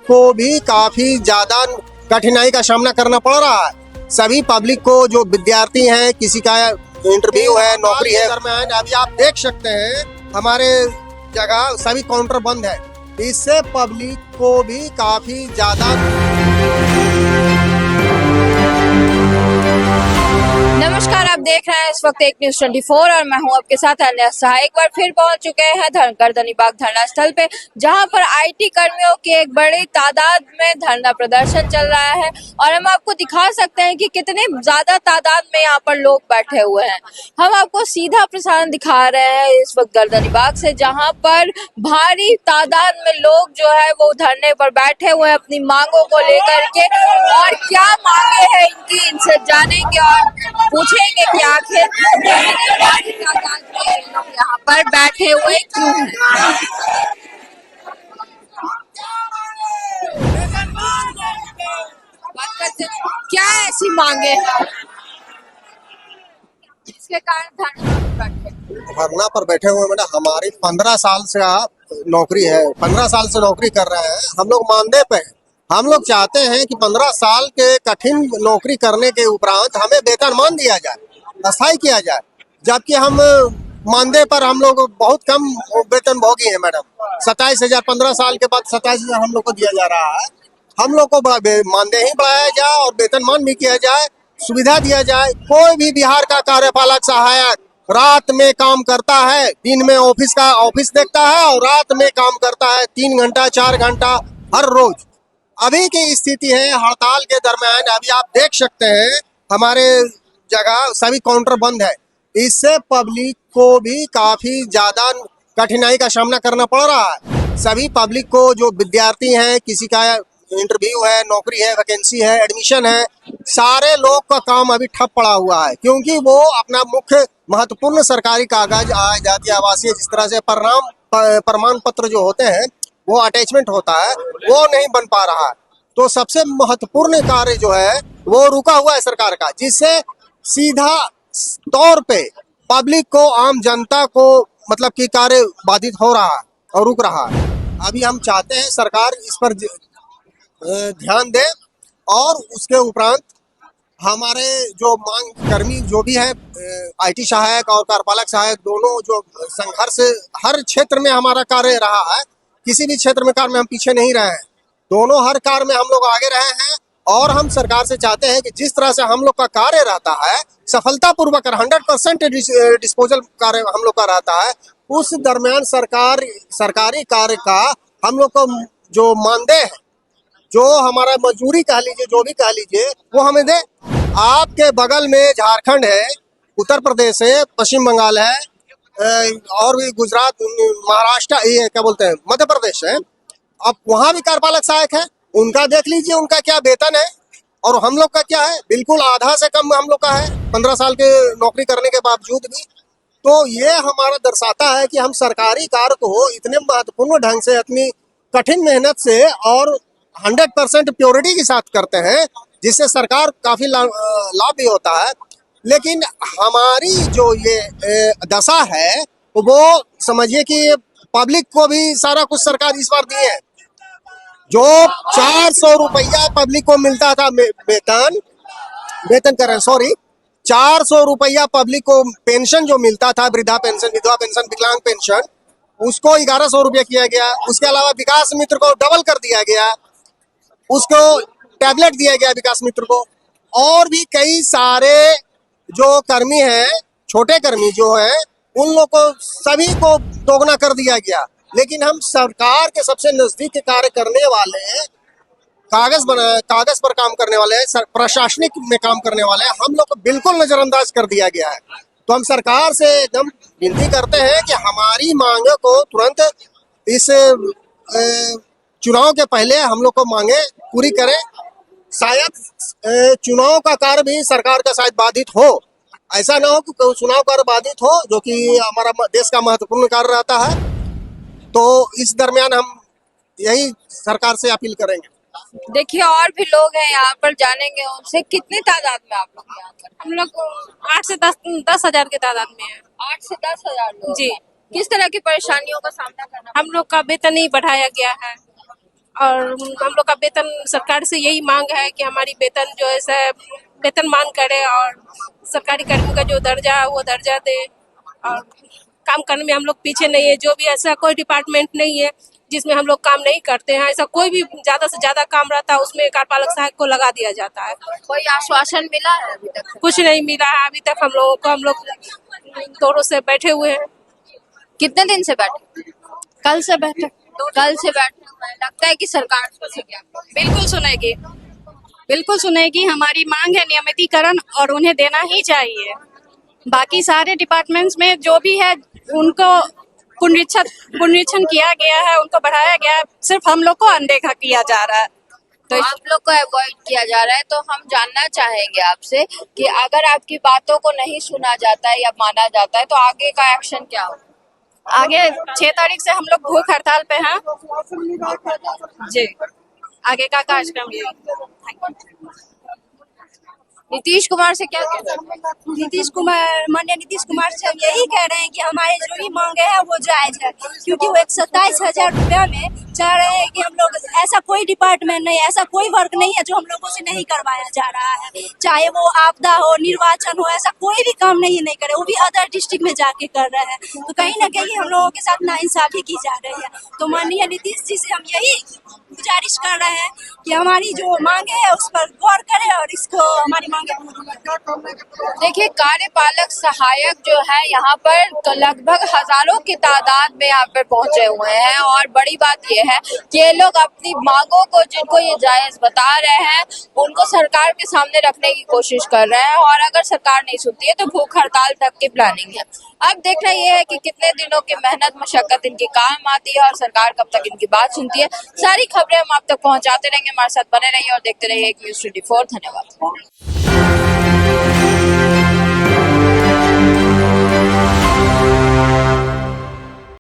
को भी काफी ज्यादा कठिनाई का सामना करना पड़ रहा है। सभी पब्लिक को, जो विद्यार्थी हैं, किसी का इंटरव्यू है, नौकरी है, दरमियान अभी आप देख सकते हैं हमारे जगह सभी काउंटर बंद है। इससे पब्लिक को भी काफी ज्यादा। नमस्कार, आप देख रहे हैं इस वक्त एक न्यूज़ 24 और मैं हूं आपके साथ अन्य सहाय। एक बार फिर पहुंच चुके हैं गर्दनी बाग धरना स्थल पे, जहां पर आईटी कर्मियों की एक बड़ी तादाद में धरना प्रदर्शन चल रहा है और हम आपको दिखा सकते हैं कि कितने ज्यादा तादाद में यहाँ पर लोग बैठे हुए हैं। हम आपको सीधा प्रसारण दिखा रहे हैं इस वक्त गर्दनी बाग से, जहाँ पर भारी तादाद में लोग जो है वो धरने पर बैठे हुए हैं अपनी मांगों को लेकर के। और क्या मांगे हैं इनकी, इनसे जानेंगे और पूछेंगे कि आखिर यहाँ पर बैठे हुए क्यों हैं। बात करते हैं, क्या ऐसी मांगे हैं जिसके कारण धरना पर बैठे हुए? मैडम, हमारी 15 साल से नौकरी है, 15 साल से नौकरी कर रहे हैं हम लोग, मानदेय पे हैं। हम लोग चाहते हैं कि 15 साल के कठिन नौकरी करने के उपरांत हमें वेतनमान दिया जाए, अस्थायी किया जाए, जबकि हम मानदेय पर हम लोग बहुत कम वेतन भोगी है। मैडम, 27,000 15 साल के बाद 27,000 हम लोग को दिया जा रहा है। हम लोग को मानदेय ही बढ़ाया जाए और वेतनमान भी किया जाए, सुविधा दिया जाए। कोई भी बिहार का कार्यपालक सहायक रात में काम करता है, दिन में ऑफिस देखता है और रात में काम करता है 3 घंटा 4 घंटा हर रोज। अभी की स्थिति है हड़ताल के दरमियान, अभी आप देख सकते हैं हमारे जगह सभी काउंटर बंद है। इससे पब्लिक को भी काफी ज्यादा कठिनाई का सामना करना पड़ रहा है। सभी पब्लिक को, जो विद्यार्थी हैं, किसी का इंटरव्यू है, नौकरी है, वैकेंसी है, एडमिशन है, सारे लोग का काम अभी ठप पड़ा हुआ है, क्योंकि वो अपना मुख्य महत्वपूर्ण सरकारी कागज, आय जाति आवासीय, जिस तरह से प्रमाण पत्र जो होते हैं, वो अटैचमेंट होता है, वो नहीं बन पा रहा है। तो सबसे महत्वपूर्ण कार्य जो है वो रुका हुआ है सरकार का, जिससे सीधा तौर पे पब्लिक को, आम जनता को मतलब कि कार्य बाधित हो रहा है और रुक रहा है। अभी हम चाहते हैं सरकार इस पर ध्यान दे और उसके उपरांत हमारे जो मांग कर्मी जो भी है, आईटी सहायक और कार्यपालक सहायक, दोनों जो संघर्ष हर क्षेत्र में हमारा कार्य रहा है, किसी भी क्षेत्र में कार्य में हम पीछे नहीं रहे हैं, दोनों हर कार्य में हम लोग आगे रहे हैं। और हम सरकार से चाहते हैं कि जिस तरह से हम लोग का कार्य रहता है सफलतापूर्वक 100% डिस्पोजल कार्य हम लोग का रहता है, उस दरमियान सरकारी कार्य का हम लोग को जो मानदेय है, जो हमारा मजदूरी कह लीजिए, जो भी कह लीजिए, वो हमें दे। आपके बगल में झारखंड है, उत्तर प्रदेश है, पश्चिम बंगाल है, और भी गुजरात, महाराष्ट्र, ये क्या बोलते हैं, मध्य प्रदेश है। अब वहाँ भी कार्यपालक सहायक है, उनका देख लीजिए उनका क्या वेतन है और हम लोग का क्या है, बिल्कुल आधा से कम हम लोग का है 15 साल के नौकरी करने के बावजूद भी। तो ये हमारा दर्शाता है कि हम सरकारी कार्य को इतने महत्वपूर्ण ढंग से, इतनी कठिन मेहनत से और 100% प्योरिटी के साथ करते हैं, जिससे सरकार काफी लाभ भी होता है। लेकिन हमारी जो ये दशा है वो समझिए कि पब्लिक को भी सारा कुछ सरकार इस बार दी है। जो 400 रुपया पब्लिक को मिलता था वेतन कर रहे हैं, सॉरी, 400 रुपया पब्लिक को पेंशन जो मिलता था, वृद्धा पेंशन, विधवा पेंशन, विकलांग पेंशन, उसको 1100 रुपया किया गया। उसके अलावा विकास मित्र को डबल कर दिया गया, उसको टैबलेट दिया गया विकास मित्र को। और भी कई सारे जो कर्मी हैं, छोटे कर्मी जो हैं, उन लोग को सभी को दोगुना कर दिया गया। लेकिन हम सरकार के सबसे नजदीक कार्य करने वाले, कागज पर काम करने वाले, प्रशासनिक में काम करने वाले, हम लोग को बिल्कुल नजरअंदाज कर दिया गया है। तो हम सरकार से एकदम विनती करते हैं कि हमारी मांग को तुरंत इस चुनाव के पहले हम लोग को मांगे पूरी करें। शायद चुनाव का कार्य भी सरकार का शायद बाधित हो, ऐसा ना हो कि चुनाव कार्य बाधित हो, जो कि हमारा देश का महत्वपूर्ण कार्य रहता है। तो इस दरमियान हम यही सरकार से अपील करेंगे। देखिए, और भी लोग हैं यहाँ पर, जानेंगे उनसे कितनी तादाद में आप लोग यहाँ पर। हम लोग 8 से 10 हजार की तादाद में है। 8 से 10 हजार लोग। जी। किस तरह की परेशानियों का सामना करना? हम लोग का वेतन नहीं बढ़ाया गया है। और हम लोग का वेतन सरकार से यही मांग है कि हमारी वेतन जो है सो वेतन मान करे और सरकारी कर्मियों का जो दर्जा है वो दर्जा दे। और काम करने में हम लोग पीछे नहीं है, जो भी ऐसा कोई डिपार्टमेंट नहीं है जिसमें हम लोग काम नहीं करते हैं। ऐसा कोई भी ज्यादा से ज्यादा काम रहता है उसमें कार्यपालक सहायक को लगा दिया जाता है। कोई आश्वासन मिला है अभी तक? कुछ नहीं मिला है अभी तक हम लोगों को। हम लोग दोनों से बैठे हुए हैं। कितने दिन से बैठे? कल से बैठे। कल से बैठे हुए हैं। लगता है कि सरकार सुनेगी आपको? बिल्कुल सुनेगी, बिल्कुल सुनेगी। हमारी मांग है नियमितीकरण और उन्हें देना ही चाहिए। बाकी सारे डिपार्टमेंट्स में जो भी है उनको पुनरीक्षण किया गया है, उनको बढ़ाया गया है, सिर्फ हम लोग को अनदेखा किया जा रहा है। तो आप लोग को अवॉइड किया जा रहा है। तो हम जानना चाहेंगे आपसे कि अगर आपकी बातों को नहीं सुना जाता है या माना जाता है तो आगे का एक्शन क्या होगा? आगे 6 तारीख से हम लोग भूख हड़ताल पे हैं जी। आगे का कार्यक्रम ये। नीतीश कुमार से क्या कहना है? नीतीश कुमार, माननीय नीतीश कुमार से हम यही कह रहे हैं कि हमारे जो भी मांगे हैं वो जायज है, क्योंकि वो 27,000 रुपया में चाह रहे हैं कि हम लोग, ऐसा कोई डिपार्टमेंट नहीं है, ऐसा कोई वर्क नहीं है जो हम लोगों से नहीं करवाया जा रहा है। चाहे वो आपदा हो, निर्वाचन हो, ऐसा कोई भी काम नहीं करे, वो भी अदर डिस्ट्रिक्ट में जाके कर रहे हैं। तो कहीं ना कहीं हम लोगों के साथ नाइंसाफी की जा रही है। तो माननीय नीतीश जी से हम यही गुजारिश कर रहे हैं कि हमारी जो मांगे है उस पर गौर करें और इसको हमारी मांगे पूरी करें। देखिए, कार्यपालक सहायक जो है यहाँ पर तो लगभग हजारों की तादाद में यहाँ पर पहुंचे हुए हैं और बड़ी बात ये है कि ये लोग अपनी मांगों को, जिनको ये जायज बता रहे हैं, उनको सरकार के सामने रखने की कोशिश कर रहे हैं और अगर सरकार नहीं सुनती है तो भूख हड़ताल तक की प्लानिंग है। अब देखना ये है कि कितने दिनों की मेहनत मशक्कत इनके काम आती है और सरकार कब तक इनकी बात सुनती है। सारी खबरें हम आप तक पहुंचाते रहेंगे, हमारे साथ बने रहिए और देखते रहिए एक न्यूज़ 24। धन्यवाद।